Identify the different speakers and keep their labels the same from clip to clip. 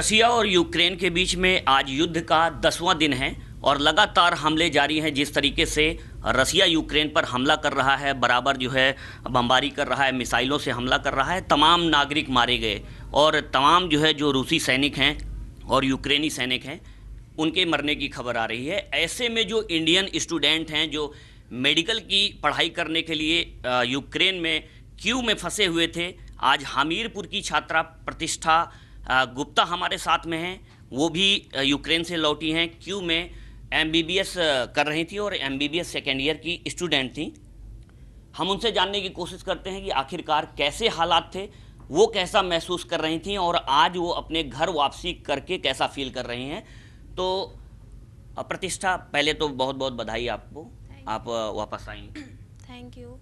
Speaker 1: रसिया और यूक्रेन के बीच में आज युद्ध का 10वां दिन है और लगातार हमले जारी हैं। जिस तरीके से रसिया यूक्रेन पर हमला कर रहा है, बराबर जो है बमबारी कर रहा है, मिसाइलों से हमला कर रहा है, तमाम नागरिक मारे गए और तमाम जो है जो रूसी सैनिक हैं और यूक्रेनी सैनिक हैं उनके मरने की खबर आ रही है। ऐसे में जो इंडियन स्टूडेंट हैं जो मेडिकल की पढ़ाई करने के लिए यूक्रेन में कीव में फंसे हुए थे, आज हमीरपुर की छात्रा प्रतिष्ठा गुप्ता हमारे साथ में हैं। वो भी यूक्रेन से लौटी हैं, कीव में एमबीबीएस कर रही थी और एमबीबीएस सेकेंड ईयर की स्टूडेंट थी। हम उनसे जानने की कोशिश करते हैं कि आखिरकार कैसे हालात थे, वो कैसा महसूस कर रही थी और आज वो अपने घर वापसी करके कैसा फील कर रही हैं। तो प्रतिष्ठा, पहले तो बहुत बहुत बधाई आपको, आप वापस आई।
Speaker 2: Thank you.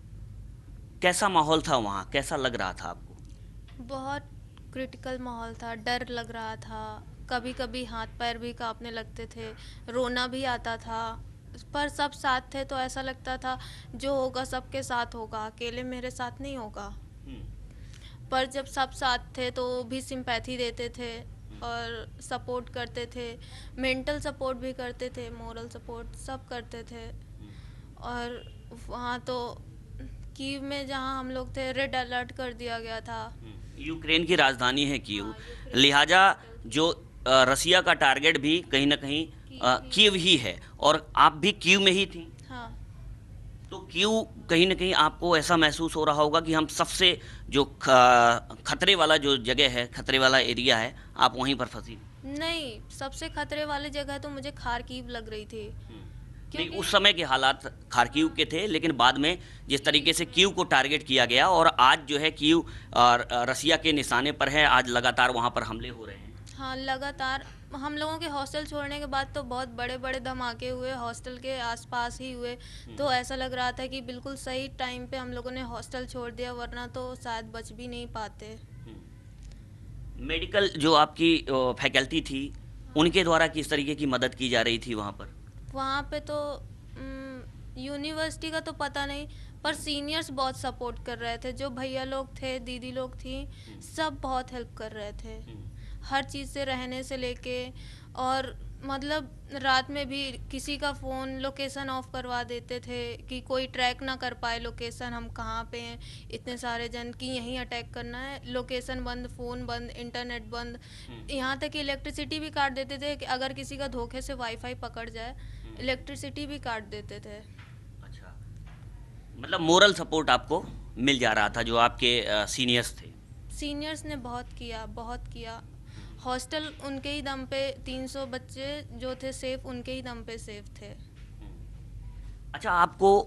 Speaker 1: कैसा माहौल था वहाँ, कैसा लग रहा था आपको?
Speaker 2: बहुत क्रिटिकल माहौल था, डर लग रहा था, कभी कभी हाथ पैर भी कांपने लगते थे, रोना भी आता था, पर सब साथ थे तो ऐसा लगता था जो होगा सबके साथ होगा, अकेले मेरे साथ नहीं होगा। पर जब सब साथ थे तो भी सिंपैथी देते थे और सपोर्ट करते थे, मेंटल सपोर्ट भी करते थे, मोरल सपोर्ट सब करते थे। और वहाँ तो कीव में जहाँ हम लोग थे रेड अलर्ट कर दिया गया था।
Speaker 1: यूक्रेन की राजधानी है कीव, लिहाजा जो रसिया का टारगेट भी कहीं ना कहीं कीव ही है और आप भी कीव में ही थी।
Speaker 2: हाँ,
Speaker 1: तो कीव कहीं ना कहीं आपको ऐसा महसूस हो रहा होगा कि हम सबसे जो खतरे वाला जो जगह है, खतरे वाला एरिया है, आप वहीं पर फंसी।
Speaker 2: नहीं, सबसे खतरे वाली जगह तो मुझे खारकीव लग रही थी।
Speaker 1: नहीं, उस समय के हालात खारकीव के थे, लेकिन बाद में जिस तरीके से कीव को टारगेट किया गया और आज जो है कीव रसिया के निशाने पर है, आज लगातार वहाँ पर हमले हो रहे हैं।
Speaker 2: हाँ, लगातार हम लोगों के हॉस्टल छोड़ने के बाद तो बहुत बड़े बड़े धमाके हुए, हॉस्टल के आसपास ही हुए। तो ऐसा लग रहा था कि बिल्कुल सही टाइम पे हम लोगों ने हॉस्टल छोड़ दिया, वरना तो शायद बच भी नहीं पाते।
Speaker 1: मेडिकल जो आपकी फैकल्टी थी, उनके द्वारा किस तरीके की मदद की जा रही थी वहाँ पर?
Speaker 2: वहाँ पे तो यूनिवर्सिटी का तो पता नहीं, पर सीनियर्स बहुत सपोर्ट कर रहे थे। जो भैया लोग थे, दीदी लोग थी, सब बहुत हेल्प कर रहे थे, हर चीज़ से, रहने से लेके। और मतलब रात में भी किसी का फ़ोन लोकेशन ऑफ करवा देते थे कि कोई ट्रैक ना कर पाए लोकेशन, हम कहाँ पे हैं, इतने सारे जन की यहीं अटैक करना है, लोकेशन बंद, फ़ोन बंद, इंटरनेट बंद। यहाँ तक कि इलेक्ट्रिसिटी भी काट देते थे कि अगर किसी का धोखे से वाईफाई पकड़ जाए, इलेक्ट्रिसिटी भी काट देते थे।
Speaker 1: अच्छा, मतलब मोरल सपोर्ट आपको मिल जा रहा था जो आपके सीनियर्स थे?
Speaker 2: सीनियर्स ने बहुत किया, बहुत किया। हॉस्टल उनके ही दम पे 300 बच्चे जो थे सेफ, उनके ही दम पे सेफ थे।
Speaker 1: अच्छा, आपको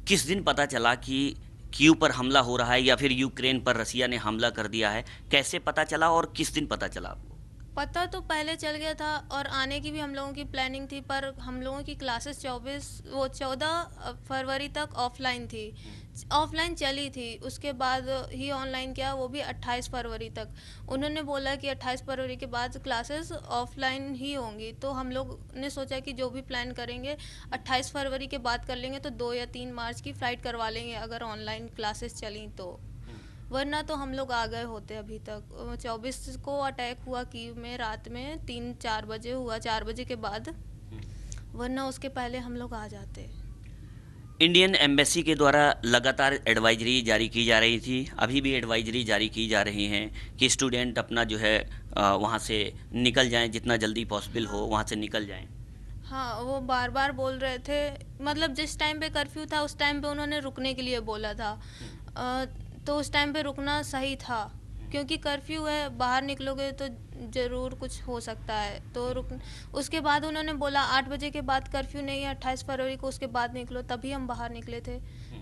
Speaker 1: किस दिन पता चला कि कीव पर हमला हो रहा है या फिर यूक्रेन पर रसिया ने हमला कर दिया है? कैसे पता चला और किस दिन पता चला आपको?
Speaker 2: पता तो पहले चल गया था और आने की भी हम लोगों की प्लानिंग थी, पर हम लोगों की क्लासेस 14 फरवरी तक ऑफलाइन थी, ऑफलाइन चली थी। उसके बाद ही ऑनलाइन किया, वो भी 28 फरवरी तक। उन्होंने बोला कि 28 फरवरी के बाद क्लासेस ऑफलाइन ही होंगी, तो हम लोग ने सोचा कि जो भी प्लान करेंगे 28 फरवरी के बाद कर लेंगे, तो 2 या 3 मार्च की फ़्लाइट करवा लेंगे अगर ऑनलाइन क्लासेस चली तो, वरना तो हम लोग आ गए होते अभी तक। 24 को अटैक हुआ कीव में, रात में 3-4 बजे हुआ, 4 बजे के बाद, वरना उसके पहले हम लोग आ जाते।
Speaker 1: इंडियन एम्बेसी के द्वारा लगातार एडवाइजरी जारी की जा रही थी, अभी भी एडवाइजरी जारी की जा रही हैं कि स्टूडेंट अपना जो है वहाँ से निकल जाएं, जितना जल्दी पॉसिबल हो वहाँ से निकल जाएं।
Speaker 2: हाँ, वो बार बार बोल रहे थे, मतलब जिस टाइम पे कर्फ्यू था उस टाइम पे उन्होंने रुकने के लिए बोला था। तो उस टाइम पे रुकना सही था, क्योंकि कर्फ्यू है, बाहर निकलोगे तो ज़रूर कुछ हो सकता है, तो रुक। उसके बाद उन्होंने बोला 8 बजे के बाद कर्फ्यू नहीं है 28 फरवरी को, उसके बाद निकलो, तभी हम बाहर निकले थे,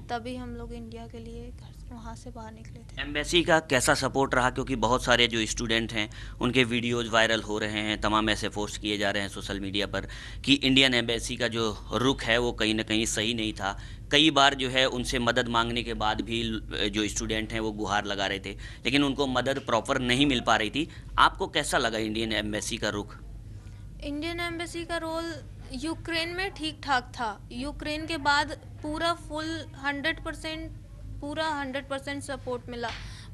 Speaker 2: तभी हम लोग इंडिया के लिए वहाँ से बाहर निकले थे।
Speaker 1: एम्बेसी का कैसा सपोर्ट रहा, क्योंकि बहुत सारे जो स्टूडेंट हैं उनके वीडियोज़ वायरल हो रहे हैं, तमाम ऐसे पोस्ट किए जा रहे हैं सोशल मीडिया पर कि इंडियन एम्बेसी का जो रुख है वो कहीं ना कहीं सही नहीं था। कई बार जो है उनसे मदद मांगने के बाद भी जो स्टूडेंट हैं वो गुहार लगा रहे थे, लेकिन उनको मदद प्रॉपर नहीं मिल पा रही थी। आपको कैसा लगा इंडियन एम्बेसी का रुख?
Speaker 2: इंडियन एम्बेसी का रोल यूक्रेन में ठीक ठाक था। यूक्रेन के बाद पूरा फुल 100% पूरा 100% सपोर्ट मिला,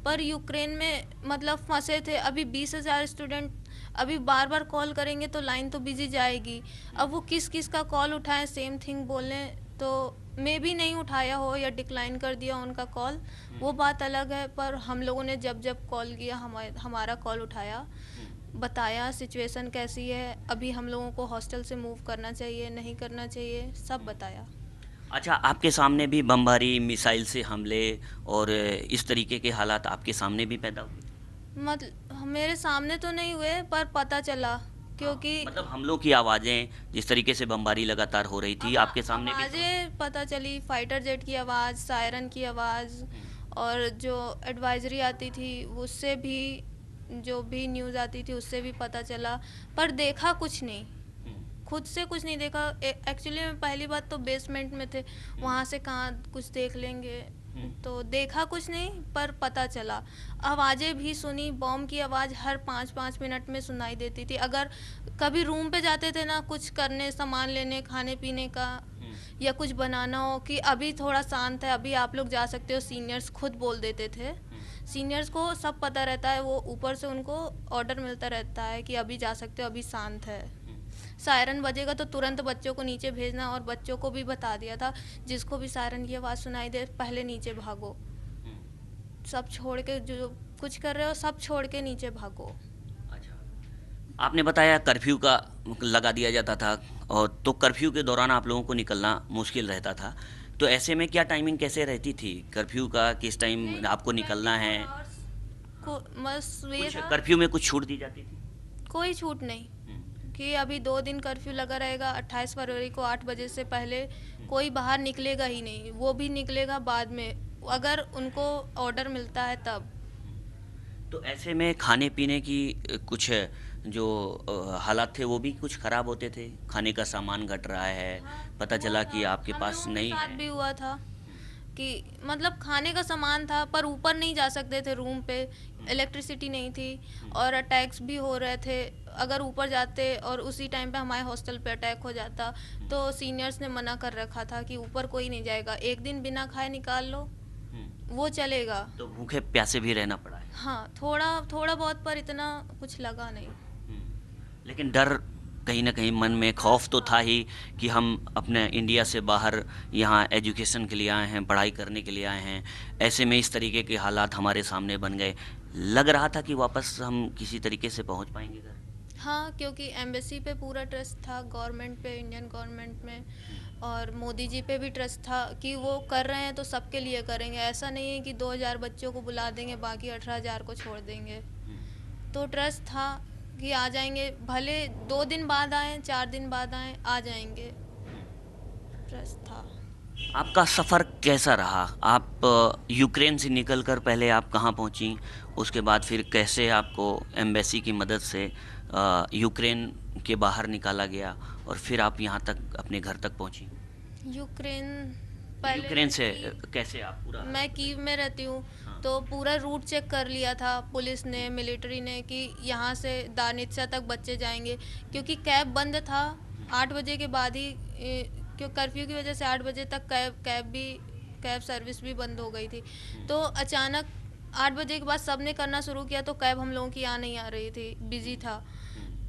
Speaker 2: पर यूक्रेन में मतलब फंसे थे। अभी 20,000 स्टूडेंट अभी बार बार कॉल करेंगे तो लाइन तो बिजी जाएगी। अब वो किस किस का कॉल उठाएं, सेम थिंग बोलें, तो मे भी नहीं उठाया हो या डिक्लाइन कर दिया उनका कॉल, वो बात अलग है। पर हम लोगों ने जब जब कॉल किया हमारा कॉल उठाया, बताया सिचुएशन कैसी है, अभी हम लोगों को हॉस्टल से मूव करना चाहिए नहीं करना चाहिए, सब बताया।
Speaker 1: अच्छा, आपके सामने भी बमबारी, मिसाइल से हमले और इस तरीके के हालात आपके सामने भी पैदा हुए?
Speaker 2: मतलब मेरे सामने तो नहीं हुए पर पता चला, क्योंकि
Speaker 1: मतलब हमलों की आवाज़ें, जिस तरीके से बमबारी लगातार हो रही थी, आपके सामने भी?
Speaker 2: आवाज़ें पता चली, फाइटर जेट की आवाज़, सायरन की आवाज़, और जो एडवाइजरी आती थी उससे भी, जो भी न्यूज़ आती थी उससे भी पता चला, पर देखा कुछ नहीं, खुद से कुछ नहीं देखा। एक्चुअली में पहली बात तो बेसमेंट में थे, वहाँ से कहाँ कुछ देख लेंगे, तो देखा कुछ नहीं, पर पता चला। आवाज़ें भी सुनी, बॉम्ब की आवाज़ हर 5-5 मिनट में सुनाई देती थी। अगर कभी रूम पे जाते थे ना कुछ करने, सामान लेने, खाने पीने का या कुछ बनाना हो कि अभी थोड़ा शांत है, अभी आप लोग जा सकते हो, सीनियर्स खुद बोल देते थे। सीनियर्स को सब पता रहता है, वो ऊपर से उनको ऑर्डर मिलता रहता है कि अभी जा सकते हो, अभी शांत है। सायरन बजेगा तो तुरंत बच्चों को नीचे भेजना, और बच्चों को भी बता दिया था जिसको भी सायरन की आवाज़ सुनाई दे पहले नीचे भागो, सब छोड़ के, जो कुछ कर रहे हो सब छोड़ के नीचे भागो।
Speaker 1: अच्छा, आपने बताया कर्फ्यू का लगा दिया जाता था, और तो कर्फ्यू के दौरान आप लोगों को निकलना मुश्किल रहता था, तो ऐसे में क्या टाइमिंग कैसे रहती थी कर्फ्यू का, किस टाइम आपको निकलना है?
Speaker 2: को बस ये
Speaker 1: कुछ
Speaker 2: था,
Speaker 1: कर्फ्यू में कुछ छूट दी जाती थी?
Speaker 2: कोई छूट नहीं कि अभी 2 दिन कर्फ्यू लगा रहेगा, 28 फरवरी को 8 बजे से पहले कोई बाहर निकलेगा ही नहीं, वो भी निकलेगा बाद में अगर उनको ऑर्डर मिलता है तब।
Speaker 1: तो ऐसे में खाने पीने की कुछ जो हालात थे वो भी कुछ ख़राब होते थे, खाने का सामान घट रहा है, पता चला कि आपके
Speaker 2: हम
Speaker 1: पास
Speaker 2: लोगों के
Speaker 1: नहीं
Speaker 2: साथ
Speaker 1: है।
Speaker 2: भी हुआ था कि मतलब खाने का सामान था पर ऊपर नहीं जा सकते थे रूम पे, इलेक्ट्रिसिटी नहीं थी और अटैक्स भी हो रहे थे। अगर ऊपर जाते और उसी टाइम पे हमारे हॉस्टल पे अटैक हो जाता तो सीनियर्स ने मना कर रखा था कि ऊपर कोई नहीं जाएगा, एक दिन बिना खाए निकाल लो वो चलेगा।
Speaker 1: तो भूखे प्यासे भी रहना पड़ा है।
Speaker 2: हाँ, थोड़ा थोड़ा बहुत, पर इतना कुछ लगा नहीं।
Speaker 1: लेकिन डर, कहीं ना कहीं मन में खौफ तो था ही कि हम अपने इंडिया से बाहर यहाँ एजुकेशन के लिए आए हैं, पढ़ाई करने के लिए आए हैं, ऐसे में इस तरीके के हालात हमारे सामने बन गए, लग रहा था कि वापस हम किसी तरीके से पहुँच पाएंगे घर।
Speaker 2: हाँ, क्योंकि एम्बेसी पे पूरा ट्रस्ट था, गवर्नमेंट पे, इंडियन गवर्नमेंट में, और मोदी जी पे भी ट्रस्ट था कि वो कर रहे हैं तो सबके लिए करेंगे। ऐसा नहीं है कि 2,000 बच्चों को बुला देंगे बाकी 18,000 को छोड़ देंगे। तो ट्रस्ट था कि आ जाएंगे, भले 2 दिन बाद आए, 4 दिन बाद आए, आ जाएंगे, ट्रस्ट था।
Speaker 1: आपका सफ़र कैसा रहा? आप यूक्रेन से निकलकर पहले आप कहाँ पहुँची? उसके बाद फिर कैसे आपको एम्बेसी की मदद से यूक्रेन के बाहर निकाला गया और फिर आप यहाँ तक अपने घर तक पहुँची?
Speaker 2: यूक्रेन पहले
Speaker 1: यूक्रेन से कैसे आप पूरा?
Speaker 2: मैं कीव में रहती हूँ,
Speaker 1: हाँ।
Speaker 2: तो पूरा रूट चेक कर लिया था पुलिस ने, मिलिट्री ने, कि यहाँ से दानित्सा तक बच्चे जाएंगे, क्योंकि कैब बंद था 8 बजे के बाद ही, क्यों कर्फ्यू की वजह से 8 बजे तक कैब सर्विस भी बंद हो गई थी। तो अचानक 8 बजे के बाद सब ने करना शुरू किया तो कैब हम लोगों की आ नहीं आ रही थी, बिजी था।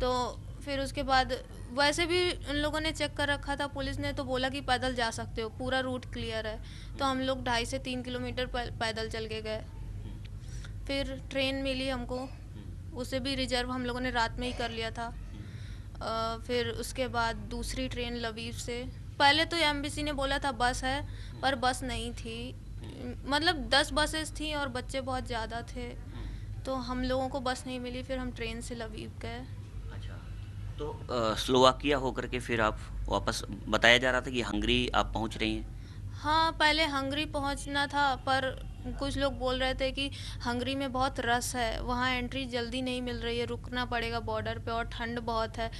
Speaker 2: तो फिर उसके बाद वैसे भी उन लोगों ने चेक कर रखा था, पुलिस ने तो बोला कि पैदल जा सकते हो, पूरा रूट क्लियर है। तो हम लोग 2.5 से 3 किलोमीटर पैदल चल के गए। फिर ट्रेन मिली हमको, उसे भी रिजर्व हम लोगों ने रात में ही कर लिया था। फिर उसके बाद दूसरी ट्रेन लवीव से, पहले तो एम्बेसी ने बोला था बस है, पर बस नहीं थी, मतलब 10 बसेस थी और बच्चे बहुत ज़्यादा थे, तो हम लोगों को बस नहीं मिली, फिर हम ट्रेन से लवीव गए।
Speaker 1: अच्छा, तो स्लोवाकिया होकर के फिर आप वापस, बताया जा रहा था कि हंगरी आप पहुँच रही हैं।
Speaker 2: हाँ, पहले हंगरी पहुंचना था, पर कुछ लोग बोल रहे थे कि हंगरी में बहुत रश है, वहाँ एंट्री जल्दी नहीं मिल रही है, रुकना पड़ेगा बॉर्डर पे, और ठंड बहुत है,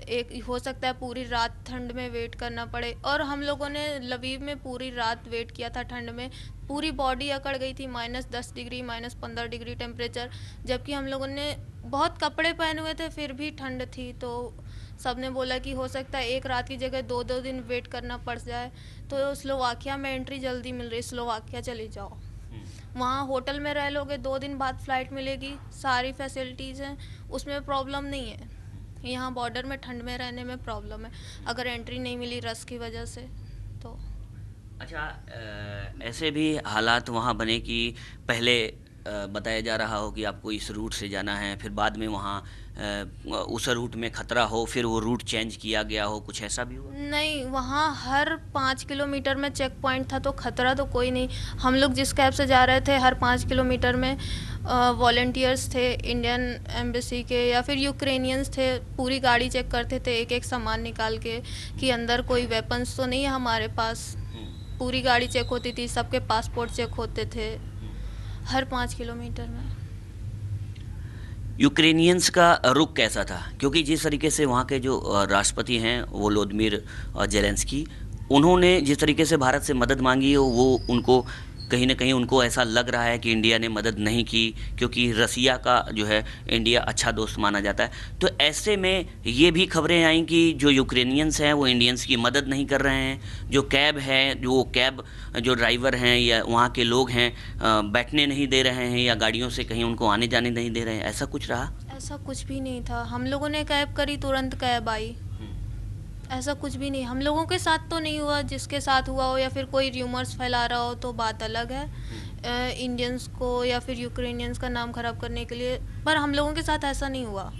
Speaker 2: एक हो सकता है पूरी रात ठंड में वेट करना पड़े। और हम लोगों ने लवीव में पूरी रात वेट किया था ठंड में, पूरी बॉडी अकड़ गई थी, -10 डिग्री, -15 डिग्री टेम्परेचर, जबकि हम लोगों ने बहुत कपड़े पहने हुए थे फिर भी ठंड थी। तो सब ने बोला कि हो सकता है एक रात की जगह 2-2 दिन वेट करना पड़ जाए, तो स्लोवाकिया में एंट्री जल्दी मिल रही, स्लोवाकिया चले जाओ। वहाँ होटल में रह लोगे, 2 दिन बाद फ्लाइट मिलेगी, सारी फैसिलिटीज़ हैं, उसमें प्रॉब्लम नहीं है। यहाँ बॉर्डर में ठंड में रहने में प्रॉब्लम है, अगर एंट्री नहीं मिली रस की वजह से तो।
Speaker 1: अच्छा, ऐसे भी हालात वहाँ बने कि पहले बताया जा रहा हो कि आपको इस रूट से जाना है, फिर बाद में वहाँ उस रूट में खतरा हो, फिर वो रूट चेंज किया गया हो, कुछ ऐसा भी हुआ?
Speaker 2: नहीं, वहाँ हर 5 किलोमीटर में चेक पॉइंट था, तो खतरा तो कोई नहीं। हम लोग जिस कैब से जा रहे थे, हर 5 किलोमीटर में वॉलंटियर्स थे, इंडियन एम्बेसी के या फिर यूक्रेनियंस थे, पूरी गाड़ी चेक करते थे एक एक सामान निकाल के कि अंदर कोई वेपन्स तो नहीं है हमारे पास। पूरी गाड़ी चेक होती थी, सबके पासपोर्ट चेक होते थे हर 5 किलोमीटर में।
Speaker 1: यूक्रेनियंस का रुख कैसा था? क्योंकि जिस तरीके से वहाँ के जो राष्ट्रपति हैं वोलोदिमीर जेलेंस्की, उन्होंने जिस तरीके से भारत से मदद मांगी हो, वो उनको कहीं ना कहीं उनको ऐसा लग रहा है कि इंडिया ने मदद नहीं की, क्योंकि रसिया का जो है इंडिया अच्छा दोस्त माना जाता है। तो ऐसे में ये भी खबरें आई कि जो यूक्रेनियंस हैं वो इंडियंस की मदद नहीं कर रहे हैं, जो कैब है, जो कैब जो ड्राइवर हैं या वहाँ के लोग हैं बैठने नहीं दे रहे हैं या गाड़ियों से कहीं उनको आने जाने नहीं दे रहे हैं, ऐसा कुछ रहा?
Speaker 2: ऐसा कुछ भी नहीं था, हम लोगों ने कैब करी, तुरंत कैब आई। ऐसा कुछ भी नहीं, हम लोगों के साथ तो नहीं हुआ, जिसके साथ हुआ हो या फिर कोई र्यूमर्स फैला रहा हो तो बात अलग है, इंडियंस को या फिर यूक्रेनियंस का नाम खराब करने के लिए, पर हम लोगों के साथ ऐसा नहीं हुआ।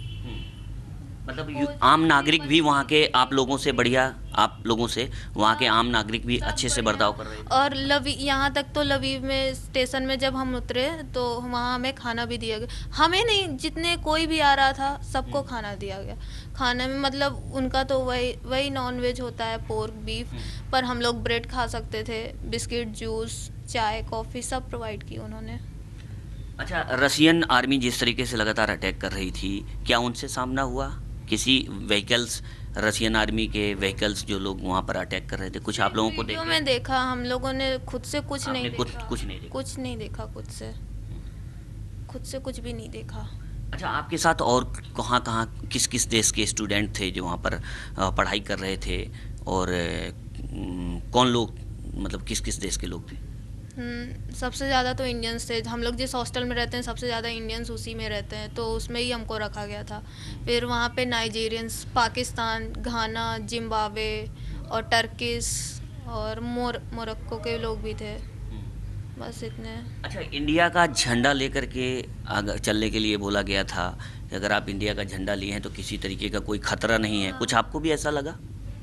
Speaker 1: मतलब आम नागरिक भी वहाँ के आप लोगों से बढ़िया, आप लोगों से वहाँ के आम नागरिक भी
Speaker 2: सब
Speaker 1: अच्छे से
Speaker 2: बढ़िया।
Speaker 1: बर्ताव कर रहे थे।
Speaker 2: और यहाँ तक तो लवीव में स्टेशन में जब हम उतरे तो वहाँ हमें खाना भी दिया गया, हमें नहीं, जितने कोई भी आ रहा था सबको खाना दिया गया। खाने में मतलब उनका तो वही नॉन वेज होता है, पोर्क बीफ, पर हम लोग ब्रेड खा सकते थे, बिस्किट, जूस, चाय, कॉफ़ी सब प्रोवाइड की उन्होंने।
Speaker 1: अच्छा, रशियन आर्मी जिस तरीके से लगातार अटैक कर रही थी, क्या उनसे सामना हुआ? किसी व्हीकल्स, रशियन आर्मी के व्हीकल्स जो लोग वहाँ पर अटैक कर रहे थे, कुछ आप लोगों को
Speaker 2: वीडियो
Speaker 1: देखा?
Speaker 2: में देखा, हम लोगों ने खुद से कुछ
Speaker 1: आपने
Speaker 2: नहीं
Speaker 1: कुछ
Speaker 2: देखा,
Speaker 1: कुछ नहीं देखा?
Speaker 2: कुछ नहीं देखा, खुद से कुछ भी नहीं देखा।
Speaker 1: अच्छा, आपके साथ और कहाँ कहाँ किस किस देश के स्टूडेंट थे जो वहाँ पर पढ़ाई कर रहे थे, और कौन लोग, मतलब किस किस देश के लोग थे?
Speaker 2: सबसे ज़्यादा तो इंडियंस थे, हम लोग जिस हॉस्टल में रहते हैं सबसे ज़्यादा इंडियंस उसी में रहते हैं, तो उसमें ही हमको रखा गया था। फिर वहाँ पे नाइजीरियंस, पाकिस्तान, घाना, जिम्बाब्वे और टर्किश और मोरक्को के लोग भी थे, बस इतने।
Speaker 1: अच्छा, इंडिया का झंडा लेकर के आगे चलने के लिए बोला गया था कि अगर आप इंडिया का झंडा लिए हैं तो किसी तरीके का कोई खतरा नहीं है, कुछ आपको भी ऐसा लगा?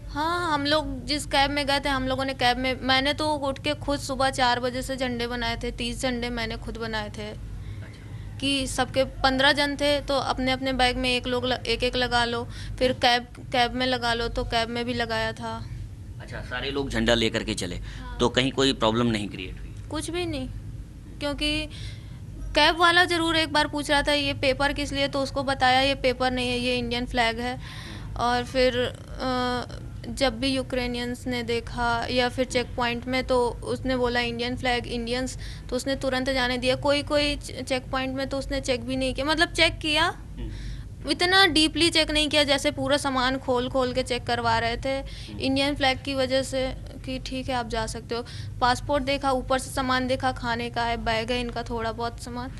Speaker 2: हाँ, हम लोग जिस कैब में गए थे, हम लोगों ने कैब में, मैंने तो उठ के खुद सुबह 4 बजे से झंडे बनाए थे, 30 झंडे मैंने खुद बनाए थे कि सबके 15 जन थे, तो अपने अपने बैग में एक एक लगा लो, फिर कैब में लगा लो, तो कैब में भी लगाया था।
Speaker 1: अच्छा, सारे लोग झंडा लेकर के चले, तो कहीं कोई प्रॉब्लम नहीं क्रिएट हुई?
Speaker 2: कुछ भी नहीं, क्योंकि कैब वाला ज़रूर एक बार पूछ रहा था ये पेपर किस लिए, तो उसको बताया ये पेपर नहीं है, ये इंडियन फ्लैग है। और फिर जब भी यूक्रेनियंस ने देखा या फिर चेक पॉइंट में, तो उसने बोला इंडियन फ्लैग, इंडियंस, तो उसने तुरंत जाने दिया। कोई चेक पॉइंट में तो उसने चेक भी नहीं किया, मतलब चेक किया, इतना डीपली चेक नहीं किया, जैसे पूरा सामान खोल के चेक करवा रहे थे इंडियन फ्लैग की वजह से, कि ठीक है आप जा सकते हो। पासपोर्ट देखा, ऊपर से सामान देखा, खाने का है, बैग है इनका, थोड़ा बहुत सामान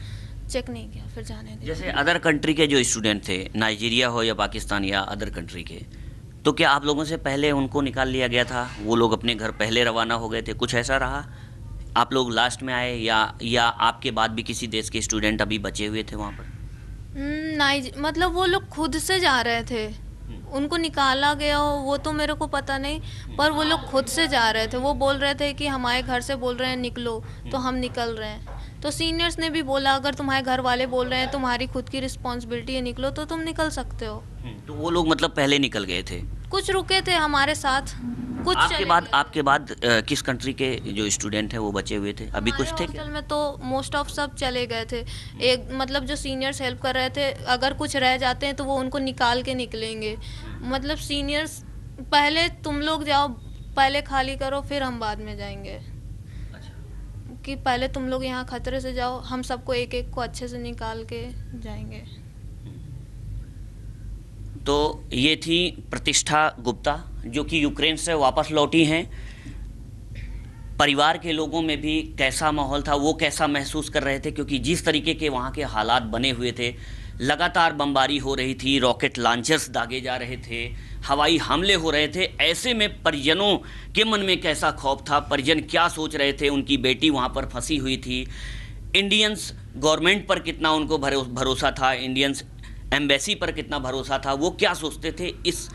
Speaker 2: चेक नहीं किया, फिर जाने दिया।
Speaker 1: जैसे अदर कंट्री के जो स्टूडेंट थे, नाइजीरिया हो या पाकिस्तान या अदर कंट्री के, तो क्या आप लोगों से पहले उनको निकाल लिया गया था? वो लोग अपने घर पहले रवाना हो गए थे, कुछ ऐसा रहा? आप लोग लास्ट में आए या आपके बाद भी किसी देश के स्टूडेंट अभी बचे हुए थे वहाँ पर?
Speaker 2: मतलब वो लोग खुद से जा रहे थे, उनको निकाला गया हो वो तो मेरे को पता नहीं, पर वो लोग खुद से जा रहे थे। वो बोल रहे थे कि हमारे घर से बोल रहे हैं निकलो, तो हम निकल रहे हैं। तो सीनियर्स ने भी बोला अगर तुम्हारे घर वाले बोल रहे हैं, तुम्हारी खुद की रिस्पॉन्सिबिलिटी है, निकलो, तो तुम निकल सकते हो।
Speaker 1: तो वो लोग मतलब पहले निकल गए थे?
Speaker 2: कुछ रुके थे हमारे साथ, कुछ
Speaker 1: आपके बाद किस कंट्री के जो स्टूडेंट हैं वो बचे हुए थे? अभी कुछ थे क्या?
Speaker 2: हॉस्टल में तो मोस्ट ऑफ सब चले गए थे। एक मतलब जो सीनियर्स हेल्प कर रहे थे, अगर कुछ रह जाते हैं तो वो उनको निकाल के निकलेंगे। मतलब सीनियर्स पहले तुम लोग जाओ, पहले खाली करो, फिर हम बाद में जाएंगे, कि पहले तुम लोग यहाँ खतरे से जाओ, हम सबको एक एक को अच्छे से निकाल के जाएंगे।
Speaker 1: तो ये थी प्रतिष्ठा गुप्ता, जो कि यूक्रेन से वापस लौटी हैं। परिवार के लोगों में भी कैसा माहौल था, वो कैसा महसूस कर रहे थे? क्योंकि जिस तरीके के वहाँ के हालात बने हुए थे, लगातार बमबारी हो रही थी, रॉकेट लॉन्चर्स दागे जा रहे थे, हवाई हमले हो रहे थे, ऐसे में परिजनों के मन में कैसा खौफ था? परिजन क्या सोच रहे थे? उनकी बेटी वहाँ पर फंसी हुई थी, इंडियंस गवर्नमेंट पर कितना उनको भरोसा था, इंडियंस एम्बेसी पर कितना भरोसा था, वो क्या सोचते थे? इस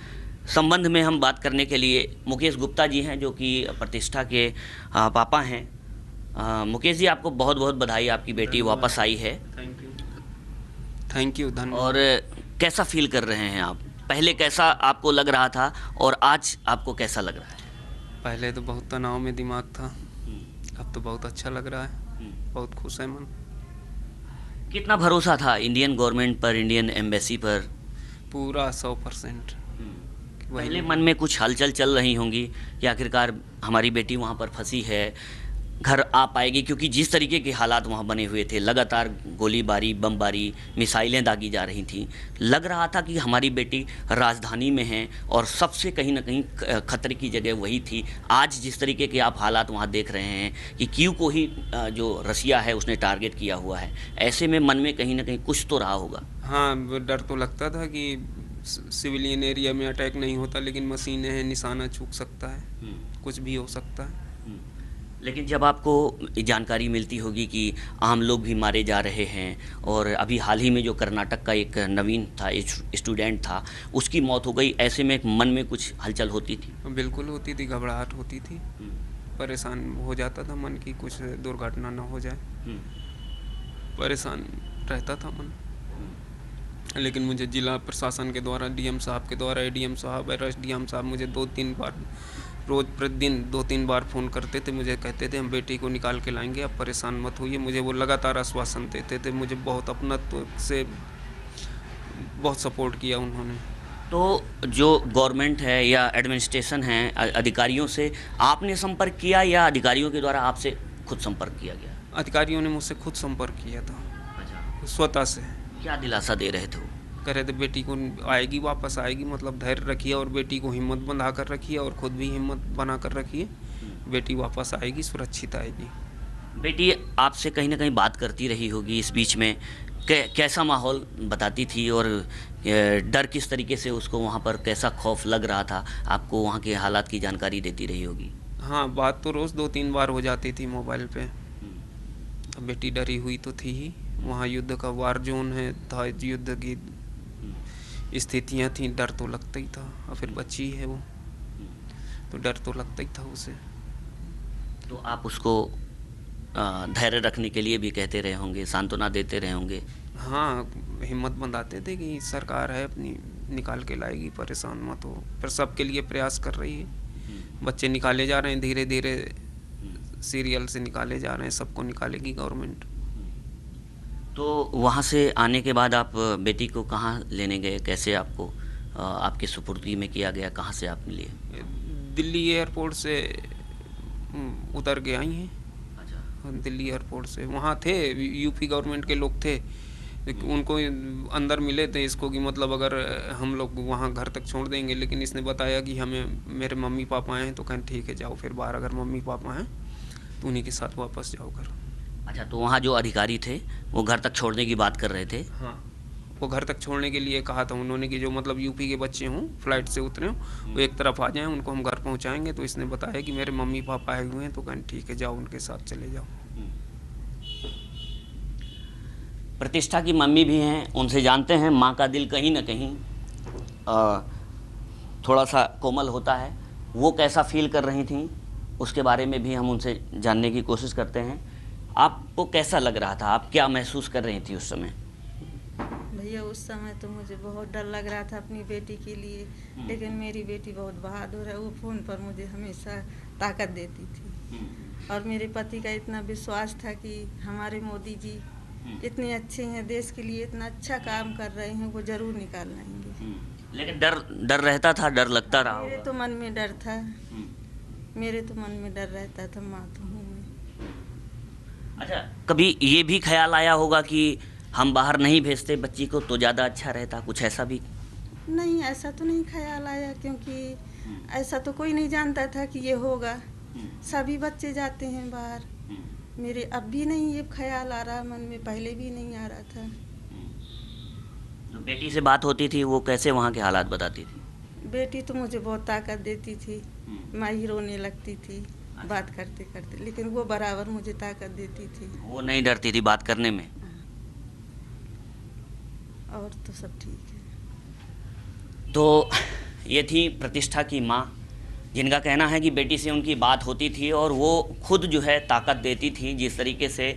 Speaker 1: संबंध में हम बात करने के लिए मुकेश गुप्ता जी हैं, जो कि प्रतिष्ठा के पापा हैं। मुकेश जी, आपको बहुत बहुत बधाई, आपकी बेटी वापस आई है।
Speaker 3: थैंक यू धन्यवाद।
Speaker 1: और कैसा फील कर रहे हैं आप? पहले कैसा आपको लग रहा था और आज आपको कैसा लग रहा है?
Speaker 3: पहले तो बहुत तनाव में दिमाग था, अब तो बहुत अच्छा लग रहा है, बहुत खुश है मन।
Speaker 1: कितना भरोसा था इंडियन गवर्नमेंट पर, इंडियन एम्बेसी पर?
Speaker 3: पूरा 100%।
Speaker 1: पहले मन में कुछ हलचल चल रही होंगी कि आखिरकार हमारी बेटी वहाँ पर फंसी है, घर आ पाएगी? क्योंकि जिस तरीके के हालात वहाँ बने हुए थे, लगातार गोलीबारी, बमबारी, मिसाइलें दागी जा रही थीं, लग रहा था कि हमारी बेटी राजधानी में है और सबसे कहीं ना कहीं खतरे की जगह वही थी। आज जिस तरीके के आप हालात वहाँ देख रहे हैं कि कीव को ही जो रसिया है उसने टारगेट किया हुआ है, ऐसे में मन में कहीं ना कहीं कुछ तो रहा होगा।
Speaker 3: हाँ, डर तो लगता था कि सिविलियन एरिया में अटैक नहीं होता, लेकिन मशीनें हैं, निशाना चूक सकता है, कुछ भी हो सकता है।
Speaker 1: लेकिन जब आपको जानकारी मिलती होगी कि आम लोग भी मारे जा रहे हैं, और अभी हाल ही में जो कर्नाटक का एक नवीन था, स्टूडेंट था, उसकी मौत हो गई, ऐसे में मन में कुछ हलचल होती थी?
Speaker 3: बिल्कुल होती थी, घबराहट होती थी, परेशान हो जाता था मन की कुछ दुर्घटना ना हो जाए, परेशान रहता था मन। लेकिन मुझे जिला प्रशासन के द्वारा, डीएम साहब के द्वारा, एडीएम साहब और एसडीएम साहब मुझे 2-3 बार, रोज़ प्रतिदिन 2-3 बार फ़ोन करते थे, मुझे कहते थे हम बेटी को निकाल के लाएंगे, आप परेशान मत होइए। मुझे वो लगातार आश्वासन देते थे, मुझे बहुत अपनत्व से बहुत सपोर्ट किया उन्होंने।
Speaker 1: तो जो गवर्नमेंट है या एडमिनिस्ट्रेशन है, अधिकारियों से आपने संपर्क किया या अधिकारियों के द्वारा आपसे खुद संपर्क किया गया?
Speaker 3: अधिकारियों ने मुझसे खुद संपर्क किया था, स्वतः से।
Speaker 1: क्या दिलासा दे रहे थे वो?
Speaker 3: कह रहे थे बेटी को आएगी, वापस आएगी, मतलब धैर्य रखिए और बेटी को हिम्मत बंधा कर रखिए और खुद भी हिम्मत बना कर रखिए, बेटी वापस आएगी, सुरक्षित आएगी।
Speaker 1: बेटी आपसे कहीं ना कहीं बात करती रही होगी इस बीच में, कैसा माहौल बताती थी और डर किस तरीके से उसको वहाँ पर कैसा खौफ लग रहा था, आपको वहाँ के हालात की जानकारी देती रही होगी?
Speaker 3: हाँ, बात तो रोज़ 2-3 बार हो जाती थी मोबाइल पे। अब बेटी डरी हुई तो थी ही, वहाँ युद्ध का वार जोन है था, युद्ध की स्थितियाँ थी, डर तो लगता ही था। और फिर बच्ची है वो, तो डर तो लगता ही था उसे।
Speaker 1: तो आप उसको धैर्य रखने के लिए भी कहते रहे होंगे, सांत्वना देते रहे होंगे?
Speaker 3: हाँ, हिम्मत बंधाते थे कि सरकार है अपनी, निकाल के लाएगी, परेशान मत हो। पर सबके लिए प्रयास कर रही है, बच्चे निकाले जा रहे हैं, धीरे धीरे सीरियल से निकाले जा रहे हैं, सबको निकालेगी गवर्नमेंट।
Speaker 1: तो वहाँ से आने के बाद आप बेटी को कहाँ लेने गए, कैसे आपको आपके सुपुर्दी में किया गया, कहाँ से आप मिले?
Speaker 3: दिल्ली एयरपोर्ट से उतर के आई हैं।
Speaker 1: अच्छा।
Speaker 3: दिल्ली एयरपोर्ट से वहाँ थे, यूपी गवर्नमेंट के लोग थे, उनको अंदर मिले थे इसको कि मतलब अगर हम लोग वहाँ घर तक छोड़ देंगे, लेकिन इसने बताया कि हमें मेरे मम्मी पापा हैं, तो कहें ठीक है जाओ, फिर बाहर अगर मम्मी पापा हैं तो उन्हीं के साथ वापस जाओ घर।
Speaker 1: अच्छा, तो वहाँ जो अधिकारी थे वो घर तक छोड़ने की बात कर रहे थे?
Speaker 3: हाँ, वो घर तक छोड़ने के लिए कहा था उन्होंने कि जो मतलब यूपी के बच्चे हों, फ्लाइट से उतरे हों, वो एक तरफ आ जाएं, उनको हम घर पहुंचाएंगे। तो इसने बताया कि मेरे मम्मी पापा आए हुए हैं, तो कहें ठीक है जाओ, उनके साथ चले जाओ।
Speaker 1: प्रतिष्ठा की मम्मी भी हैं, उनसे जानते हैं। माँ का दिल कहीं ना कहीं थोड़ा सा कोमल होता है, वो कैसा फील कर रही थी उसके बारे में भी हम उनसे जानने की कोशिश करते हैं। आपको कैसा लग रहा था, आप क्या महसूस कर रही थी उस समय?
Speaker 4: भैया उस समय तो मुझे बहुत डर लग रहा था अपनी बेटी के लिए, लेकिन मेरी बेटी बहुत बहादुर है, वो फ़ोन पर मुझे हमेशा ताकत देती थी। और मेरे पति का इतना विश्वास था कि हमारे मोदी जी इतने अच्छे हैं, देश के लिए इतना अच्छा काम कर रहे हैं, वो ज़रूर निकाल लाएंगे।
Speaker 1: लेकिन डर रहता था, डर लगता रहा?
Speaker 4: मेरे तो मन में डर था, मेरे तो मन में डर रहता था, माँ तो हूँ मैं।
Speaker 1: अच्छा, कभी ये भी ख्याल आया होगा कि हम बाहर नहीं भेजते बच्ची को तो ज़्यादा अच्छा रहता, कुछ ऐसा भी?
Speaker 4: नहीं, ऐसा तो नहीं ख्याल आया, क्योंकि ऐसा तो कोई नहीं जानता था कि ये होगा। सभी बच्चे जाते हैं बाहर। मेरे अब भी नहीं ये ख्याल आ रहा मन में, पहले भी नहीं आ रहा था।
Speaker 1: तो बेटी से बात होती थी, वो कैसे वहाँ के हालात बताती थी?
Speaker 4: बेटी तो मुझे बहुत ताकत देती थी, मैं ही रोने लगती थी बात करते करते, लेकिन वो बराबर मुझे ताकत देती थी।
Speaker 1: वो नहीं डरती थी बात करने में?
Speaker 4: और तो सब ठीक है।
Speaker 1: तो ये थी प्रतिष्ठा की माँ, जिनका कहना है कि बेटी से उनकी बात होती थी और वो खुद जो है ताकत देती थी। जिस तरीके से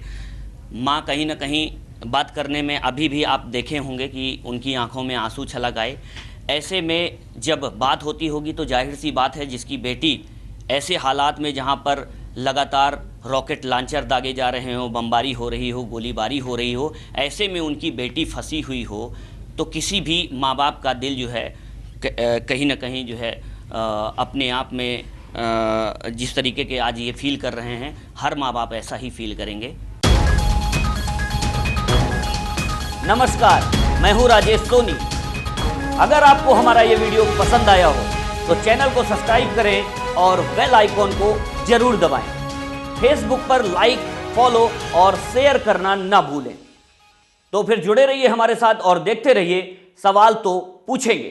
Speaker 1: माँ कहीं ना कहीं बात करने में, अभी भी आप देखे होंगे कि उनकी आंखों में आंसू छलक आए। ऐसे में जब बात होती होगी तो जाहिर सी बात है, जिसकी बेटी ऐसे हालात में जहाँ पर लगातार रॉकेट लॉन्चर दागे जा रहे हो, बमबारी हो रही हो, गोलीबारी हो रही हो, ऐसे में उनकी बेटी फंसी हुई हो, तो किसी भी माँ बाप का दिल जो है कहीं ना कहीं जो है अपने आप में जिस तरीके के आज ये फील कर रहे हैं, हर माँ बाप ऐसा ही फील करेंगे। नमस्कार, मैं हूँ राजेश सोनी। अगर आपको हमारा ये वीडियो पसंद आया हो तो चैनल को सब्सक्राइब करें और बेल आइकॉन को जरूर दबाएं। फेसबुक पर लाइक, फॉलो और शेयर करना ना भूलें। तो फिर जुड़े रहिए हमारे साथ और देखते रहिए सवाल तो पूछेंगे।